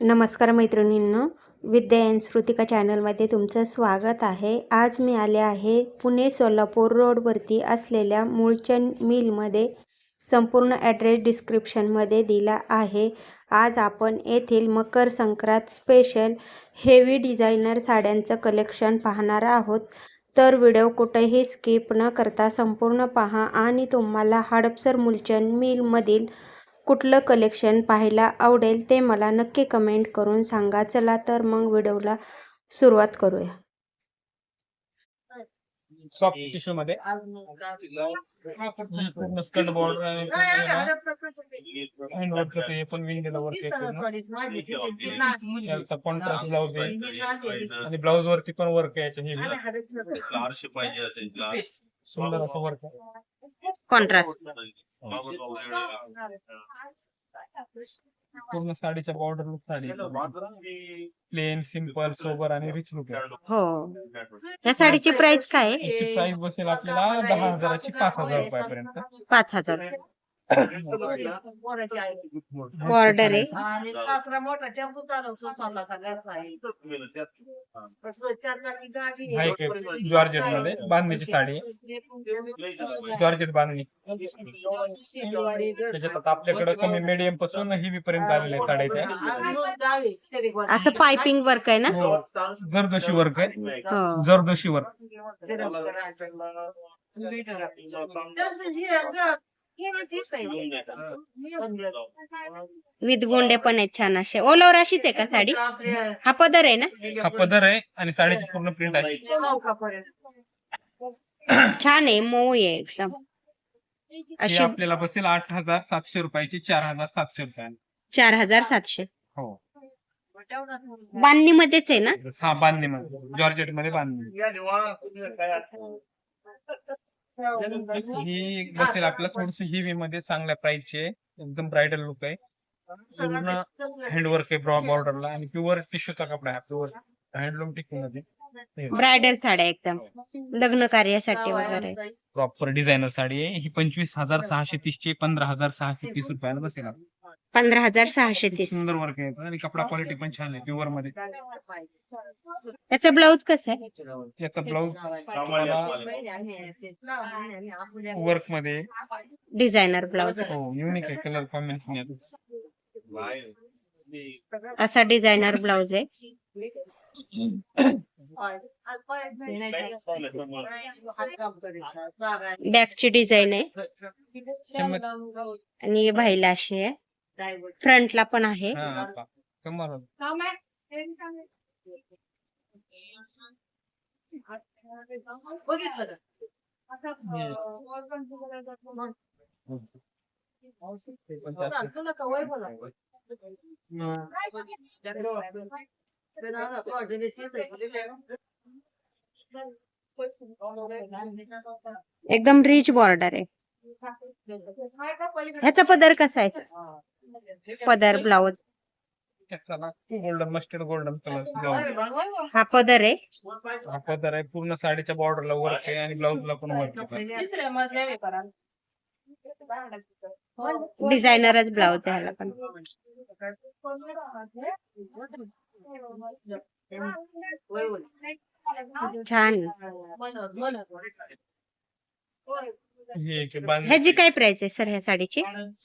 नमस्कार मैत्रिणींनो, विद्या एन श्रुतिका चॅनलमध्ये तुमचं स्वागत आहे. आज मी आले आहे पुणे सोलापूर रोडवरती असलेल्या मूळचंद मिलमध्ये. संपूर्ण ॲड्रेस डिस्क्रिप्शनमध्ये दिला आहे. आज आपण येथील Makar Sankrant special heavy designer साड्यांचं कलेक्शन पाहणार आहोत. तर व्हिडिओ कुठेही स्किप न करता संपूर्ण पहा आणि तुम्हाला हडपसर मूळचंद मिलमधील कुठलं कलेक्शन पाहायला आवडेल ते मला नक्की कमेंट करून सांगा. चला तर मग व्हिडिओला सुरुवात करूया. सॉफ्ट टिश्यू मध्ये पूर्ण स्कर्ट बॉर्डर आणि हँडवर्क हे पण विंडीला वर्क आहे. याचा कॉन्ट्रास्ट ब्लाउज आहे आणि ब्लाउज वरती पण वर्क आहे. सुंदर असं वर्क आहे. कॉन्ट्रास्ट पूर्ण साडीच्या border look sari plain simple sober आणि रिच लुक आहे. हो, या साडीची प्राइस काय आहे? याची प्राइस बसेल आपल्याला 10,000ची 5,000 रुपयापर्यंत. 5,000. बॉर्डर आहे. जॉर्जेट मध्ये बांधणीची साडी, जॉर्जेट बांधणी. त्याच्यात आता आपल्याकडे कमी मीडियम पासून हेवी पर्यंत आलेल्या साड्या. असं पाइपिंग वर्क आहे ना? जरदोशी वर्क आहे. हो. जरदोशी वर्क. विथ गोंडे पण आहेत छान असे. ऑल ओव्हर अशीच आहे का साडी? हा पदर आहे ना? हा पदर आहे आणि साडीची पूर्ण प्रिंट आहे. छान आहे, मऊ आहे एकदम. ही अशी आपल्याला बसेल 8,700 रुपयाची 4,700 रुपये. 4,700. हो, बांधणी मध्येच आहे ना? हा बांधणी मध्ये, जॉर्जेट मध्ये बांधणी. ही बसेल आपल्याला थोडस हेवी मध्ये, चांगल्या प्राइसची आहे. एकदम ब्रायडल लुक आहे. पूर्ण हँडवर्क आहे बॉर्डरला आणि प्युअर टिश्यूचा कपडा आहे. प्युअर हँडलूम टिश्यू मध्ये ब्रायडल साड्या एकदम लग्न कार्यासाठी वगैरे. प्रॉपर डिझायनर साडी आहे. ही 25,630 ची 15,630 रुपयाला बसेल. 15,630. सुंदर वर्क आहे आणि कपडा क्वालिटी पण छान आहे, प्युअर मध्ये. त्याचा ब्लाउज कसा आहे? याचा ब्लाउज वर्क मध्ये डिझायनर ब्लाउज. हो, युनिक आहे. कलर कॉम्बिनेशन आहे. असा डिझायनर ब्लाउज आहे. बॅकची डिझाईन आहे आणि बाहीला अशी आहे. फ्रंटला पण आहे. एकदम रिच बॉर्डर आहे. ह्याचा पदर कसा आहे? पदर blouse golden, mustard golden colour. हा पदर आहे. हा पदर आहे. पूर्ण साडीच्या बॉर्डरला वर्क आहे आणि ब्लाउजला पण वर्क आहे. डिझायनरच ब्लाउज आहे ह्याला पण. छान. ह्याची काय प्राइस आहे सर ह्या साडीची?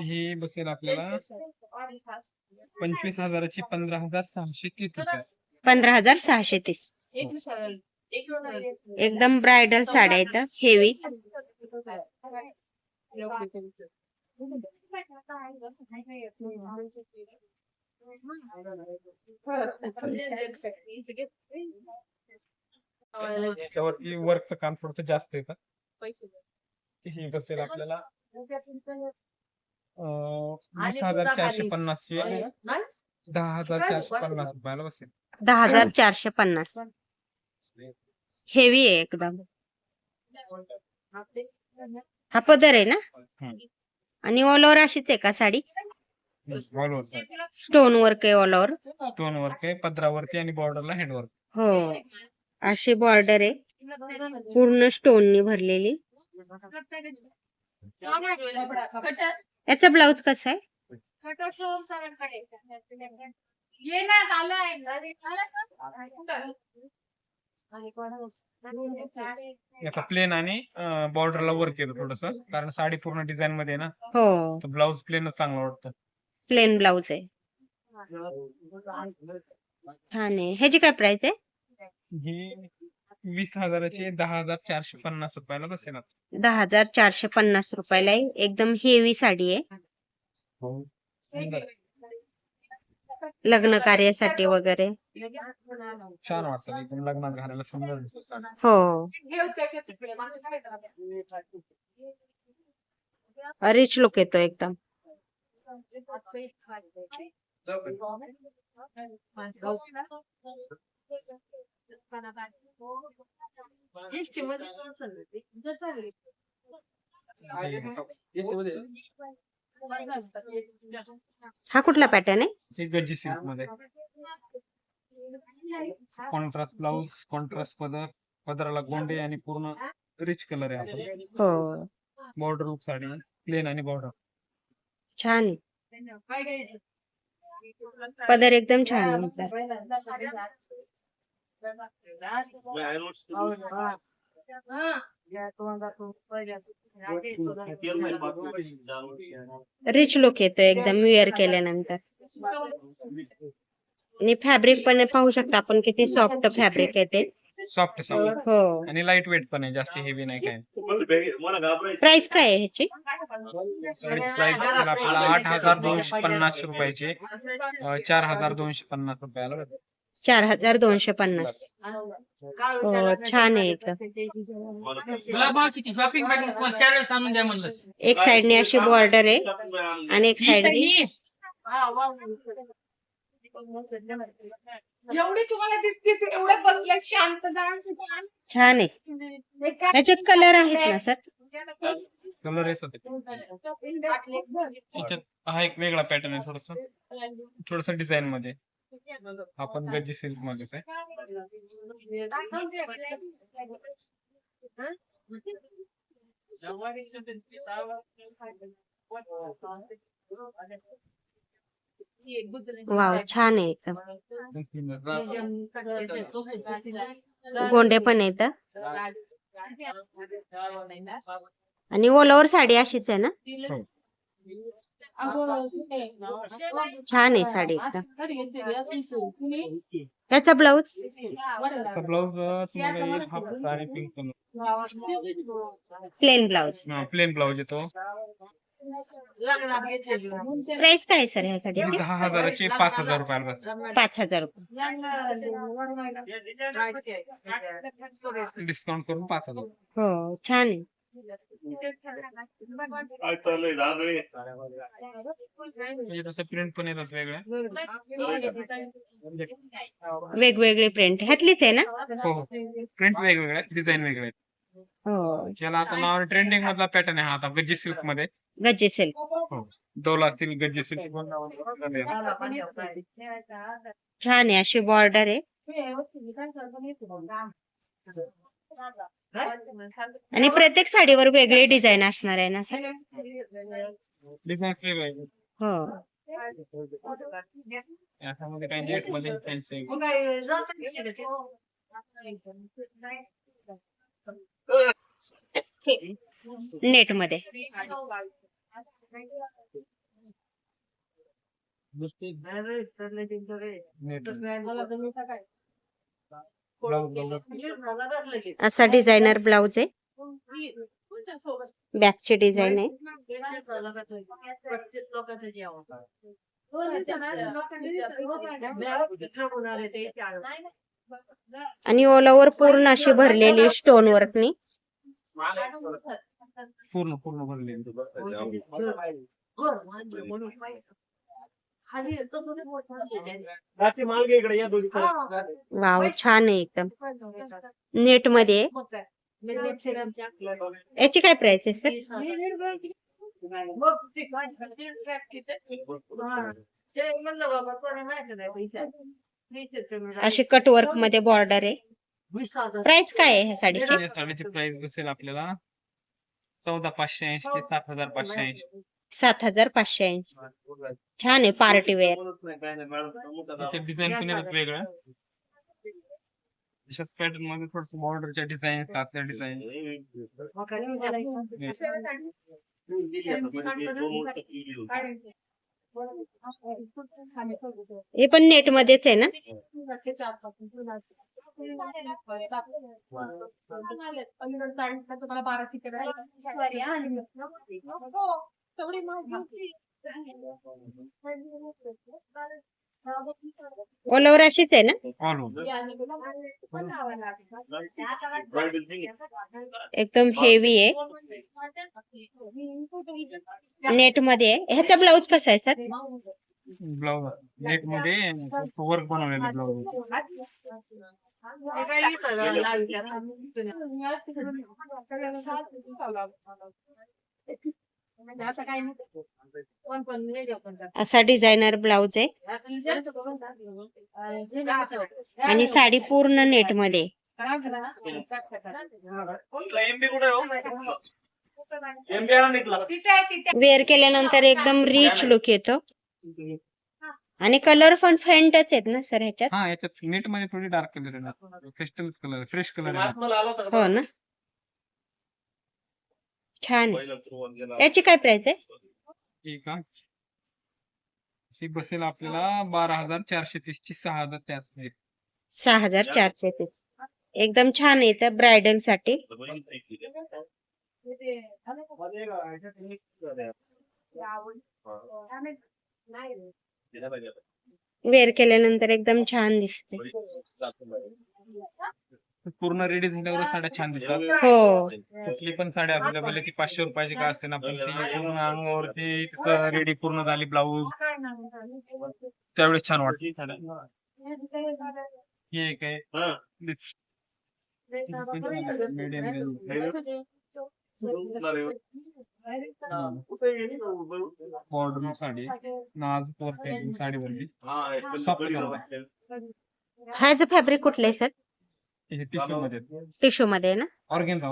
ही बसेल आपल्याला 25,000ची 15,630 रुपये. 15,630. एकदम ब्रायडल साड्या आहेत, हेवी. याच्यावरती वर्कचं काम थोडस जास्त येतं. ही बसेल आपल्याला 20,450 ची 10,450 रुपयाला बसेल. 10,450. हेवी आहे एकदम. हा पदर आहे ना? आणि ऑल ओव्हर अशीच आहे का sari? All over stone work आहे. ऑल ओव्हर स्टोन वर्क आहे पदरावरती आणि बॉर्डरला हँडवर्क. हो, अशी बॉर्डर आहे पूर्ण स्टोननी भरलेली. याचा ब्लाउज कसा आहे? याचा प्लेन आणि बॉर्डरला वर्क केलं थोडस, कारण साडी पूर्ण डिझाईन मध्ये आहे ना, हो, तर ब्लाऊज प्लेनच चांगलं वाटतं. प्लेन ब्लाउज आहे. छान आहे. ह्याची काय प्राइस आहे? ही 20,000ची 10,450 रुपयाला बसेल आता. 10,450 रुपयाला आहे. एकदम हेवी साडी आहे. सुंदर. लग्न कार्यासाठी वगैरे. छान वाटतं एकदम, लग्नात घालायला सुंदर दिसतं साडी. हो, रिच लुक येतो एकदम. हा कुठला पॅटर्न आहे? हे गज्जी सिल्क मध्ये कॉन्ट्रास्ट ब्लाऊज, कॉन्ट्रास्ट पदर, पदराला गोंडे आणि पूर्ण रिच कलर आहे आता. हो, बॉर्डर लुक साडी, प्लेन आणि बॉर्डर. छान आहे. पदर एकदम छान आहे ह्याचा. रिच लुक येतो एकदम वेअर केल्यानंतर. आणि फॅब्रिक पण पाहू शकता आपण, किती सॉफ्ट फॅब्रिक आहे ते. सॉफ्ट सॉफ्ट हो. आणि लाईट वेट पण आहे, जास्त हेवी नाही काय. प्राइस काय आहे ह्याची? प्राइस असेल आपल्याला 8,250 रुपयाचे, 4,250 रुपयाला भेटेल. 4,250. हो, छान आहे एकदम. एक साइडने अशी बॉर्डर आहे आणि एक साइडने एवढी तुम्हाला दिसते, तू एवढे बसल्या शांत छान आहे. ह्याच्यात कलर आहेत ना सर? कलर येतात याच्यात. हा एक वेगळा पॅटर्न आहे, थोडस डिझाईन मध्ये. आपण गज्जी सिल्क मध्येच आहे. वाव, छान आहे एकदम. गोंडे पण आहेत आणि ऑल ओव्हर साडी अशीच आहे ना? हो. छान आहे साडी एकदम. त्याचा ब्लाऊज ब्लाऊज तुम्हाला येईल हाफ आणि pink colour, plain blouse. Plain blouse येतो. प्राइस काय आहे सर ह्या साडीची? 10,000ची 5,000 रुपयाला बस. 5,000 रुपये. डिस्काउंट करून 5,000. हो, छान आहे. प्रिंट पण येतात वेगळ्या. वेगवेगळे प्रिंट ह्यातलीच आहे ना? हो, प्रिंट वेगवेगळे, डिझाईन वेगळे. हो, ज्याला आता नाव ट्रेंडिंग मधला पॅटर्न आहे हा आता गज्जी सिल्क मध्ये. गज्जी सिल्क. हो, डोला सिल्क, गज्जी सिल्क. छान आहे, अशी बॉर्डर आहे आणि प्रत्येक साडीवर वेगळी डिझाईन असणार आहे ना सर? डिझाईन वेगळे. हो, याच्यामध्ये काही नेट मध्ये फॅन्सी. नेट मध्ये. असा डिझायनर ब्लाउज आहे. बॅकची डिझाईन आहे आणि ऑल ओव्हर पूर्ण अशी भरलेली स्टोन वर्कनी. पूर्ण पूर्ण भरले. वाव, छान आहे एकदम. नेट मध्ये. याची काय प्राइस आहे सर? अशी कट वर्क मध्ये बॉर्डर आहे. प्राइस काय आहे ह्या साडीची? साडीची प्राइस बसेल आपल्याला 14,580 ते 7,580. 7,580. छान आहे पार्टी वेअर. त्याचे डिझाईन पण येतात वेगळ्या. अशाच पॅटर्न मध्ये थोडस बॉर्डरच्या डिझाईन, सातल्या डिझाईन. हे पण नेट मध्येच आहे ना? तुम्हाला 12 तिकीट तेवढी ऑल ओव्हर अशीच आहे ना? All over. एकदम हेवी आहे, नेट मध्ये आहे. ह्याचा ब्लाऊज कसा आहे सर? ब्लाउज नेट मध्ये वर्क बनवलेले ब्लाउज. असा डिझायनर ब्लाऊज आहे आणि साडी पूर्ण नेट मध्ये. वेअर केल्यानंतर एकदम रिच लुक येतो आणि कलर पण फेंटच आहेत ना सर ह्याच्यात? हा, याच्यात नेट मध्ये थोडी डार्क कलर आहे, पेस्टल कलर, फ्रेश कलर आहे. हो ना, छान आहे. याची काय प्राइस आहे? ठीक आहे. ही बसेल आपल्याला 12,430 ची 6,000. 6,430. एकदम छान आहे ब्रायडल साठी. वेअर केल्यानंतर एकदम छान दिसते. पूर्ण रेडी झाल्यावर साड्या छान दिसतात. हो, कुठली पण साडी अवेलेबल आहे ती 500 रुपयाची का असेल, आपण ती पूर्ण अंगावरती रेडी पूर्ण झाली ब्लाऊज त्यावेळेस छान वाटते साड्या. ही एक आहे बॉर्डर साडी, नाजूक वर्क आहे साडीवरती, सॉफ्ट कलर. ह्याचं फॅब्रिक कुठलं आहे सर? टिश्यू मध्ये, टिश्यू मध्ये आहे ना? Organza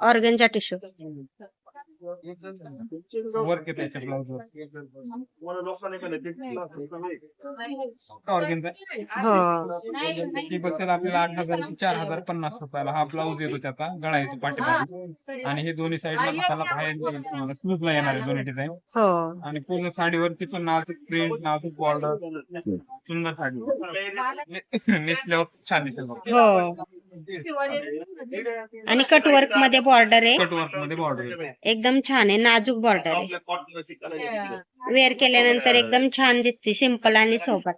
ऑर्गनचा tissue. वर्क येते त्याच्या ब्लाउज वर. ऑर्गेन्झा ही बसेल आपल्याला 8,000 ते 4,050 रुपयाला. हा ब्लाऊज येतो त्याचा, गळा येतो पाठीमागे आणि हे दोन्ही साईडला हाताला बाहेर स्लीवला येणार आहे दोन्ही डिझाईन. हो, आणि पूर्ण साडीवरती पण नाजूक प्रिंट, नाजूक बॉर्डर, सुंदर साडी नेसल्यावर छान दिसेल. हो. आणि कटवर्क मध्ये बॉर्डर आहे, कटवर्क मध्ये बॉर्डर. एकदम छान आहे, नाजूक बॉर्डर आहे. वेअर केल्यानंतर एकदम छान दिसते, सिंपल आणि सोबत.